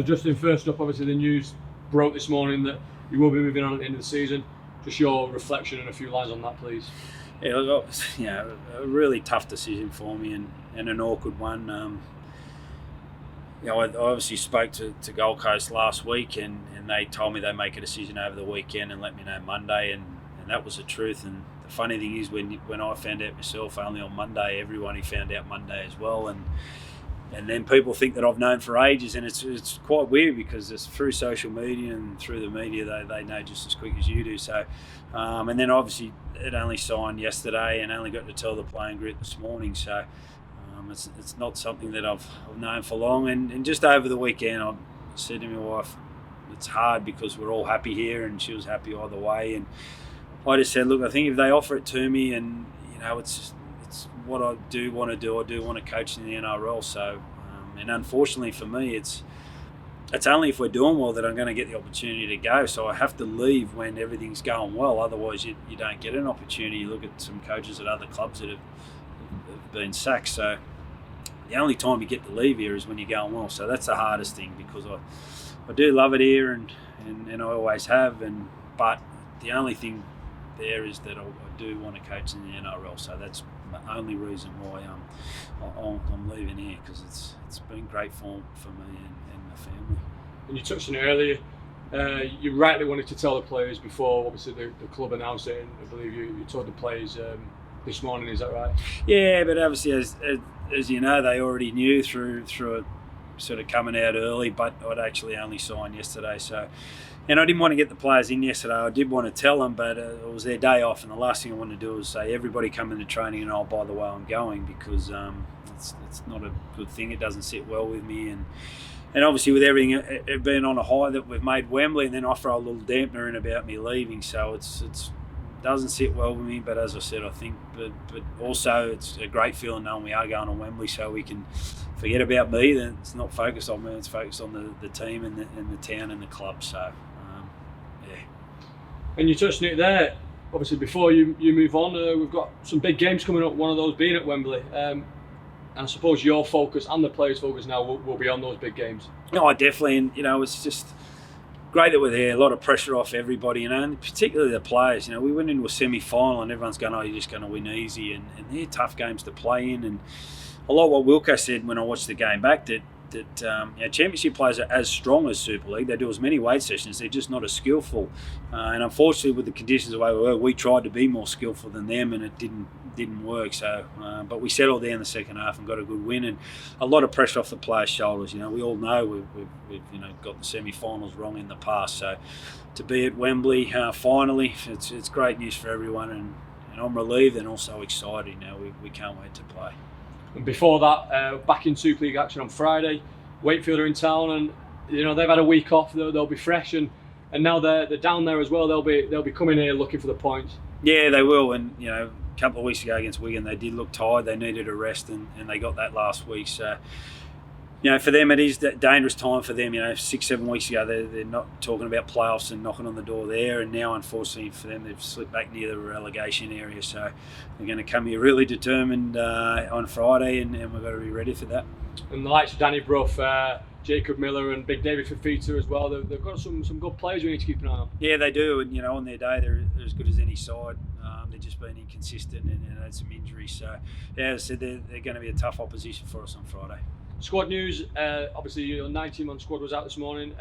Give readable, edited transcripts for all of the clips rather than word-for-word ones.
So Justin, first up, obviously the news broke this morning that you will be moving on at the end of the season. Just your reflection and a few lines on that, please. Yeah, it was, a really tough decision for me and an awkward one. I obviously spoke to Gold Coast last week and they told me they'd make a decision over the weekend and let me know Monday, and that was the truth. And the funny thing is when I found out myself only on Monday, everyone found out Monday as well. And then people think that I've known for ages, and it's quite weird because it's through social media and through the media they know just as quick as you do. So, and then obviously it only signed yesterday and only got to tell the playing group this morning. So it's not something that I've known for long. And just over the weekend I said to my wife, it's hard because we're all happy here, and she was happy either way. And I just said, look, I think if they offer it to me, and it's what I do want to do. I do want to coach in the NRL. So, and unfortunately for me, it's only if we're doing well that I'm going to get the opportunity to go. So I have to leave when everything's going well. Otherwise, you don't get an opportunity. You look at some coaches at other clubs that have been sacked. So the only time you get to leave here is when you're going well. So that's the hardest thing, because I do love it here and I always have. But the only thing there is that I do want to coach in the NRL. So that's the only reason why I'm leaving here, because it's been great for me and my family. And you touched on it earlier. You rightly wanted to tell the players before, obviously the club announced it, and I believe you told the players this morning. Is that right? Yeah, but obviously as you know, they already knew through it sort of coming out early. But I'd actually only signed yesterday, so. And I didn't want to get the players in yesterday. I did want to tell them, but it was their day off, and the last thing I wanted to do was say, everybody come into training and, oh, by the way, I'm going, because it's not a good thing. It doesn't sit well with me. And obviously with everything it being on a high that we've made Wembley, and then I throw a little dampener in about me leaving. So it doesn't sit well with me. But as I said, I think, but also it's a great feeling knowing we are going to Wembley, so we can forget about me. Then it's not focused on me. It's focused on the team and the town and the club. So. And you touched on it there. Obviously, before you move on, we've got some big games coming up. One of those being at Wembley, and I suppose your focus and the players' focus now will be on those big games. No, definitely, and it's just great that we're there. A lot of pressure off everybody, and particularly the players. We went into a semi-final, and everyone's going, "Oh, you're just going to win easy," and they're tough games to play in. And a lot of what Wilco said when I watched the game back, that championship players are as strong as Super League. They do as many weight sessions. They're just not as skillful. And unfortunately, with the conditions the way we were, we tried to be more skillful than them, and it didn't work. So, but we settled there in the second half and got a good win, and a lot of pressure off the players' shoulders. We all know we've got the semi-finals wrong in the past. So, to be at Wembley finally, it's great news for everyone, and I'm relieved and also excited. We can't wait to play. And before that, back in Super League action on Friday, Wakefield are in town, and they've had a week off. They'll be fresh, and now they're down there as well. They'll be coming here looking for the points. Yeah, they will. And a couple of weeks ago against Wigan, they did look tired. They needed a rest, and they got that last week. So. For them, it is that dangerous time for them. 6-7 weeks ago, they're not talking about playoffs and knocking on the door there, and now, unfortunately for them, they've slipped back near the relegation area. So they're going to come here really determined on Friday, and we've got to be ready for that. And the likes of Danny Brough, Jacob Miller, and Big David Fafita as well. They've got some good players we need to keep an eye on. Yeah, they do, and on their day, they're as good as any side. They've just been inconsistent and had some injuries. So, yeah, as I said, they're going to be a tough opposition for us on Friday. Squad news, obviously your 19-man squad was out this morning.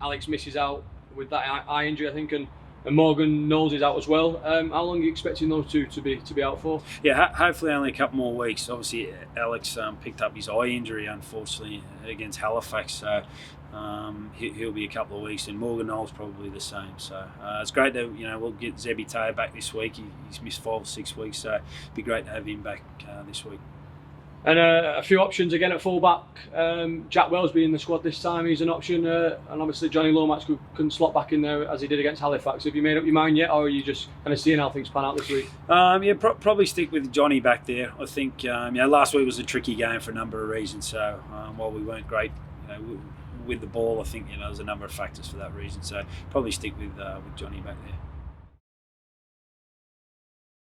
Alex misses out with that eye injury, I think, and Morgan Knowles is out as well. How long are you expecting those two to be out for? Yeah, hopefully only a couple more weeks. Obviously, Alex picked up his eye injury, unfortunately, against Halifax, so he'll be a couple of weeks, and Morgan Knowles probably the same. So it's great that we'll get Zebby Taylor back this week. He's missed 5 or 6 weeks, so it'd be great to have him back this week. And a few options again at fullback. Jack Wellsby in the squad this time, he's an option, and obviously Johnny Lomax can slot back in there as he did against Halifax. Have you made up your mind yet, or are you just kind of seeing how things pan out this week? Probably stick with Johnny back there. I think last week was a tricky game for a number of reasons. So while we weren't great, with the ball, I think there's a number of factors for that reason. So probably stick with Johnny back there.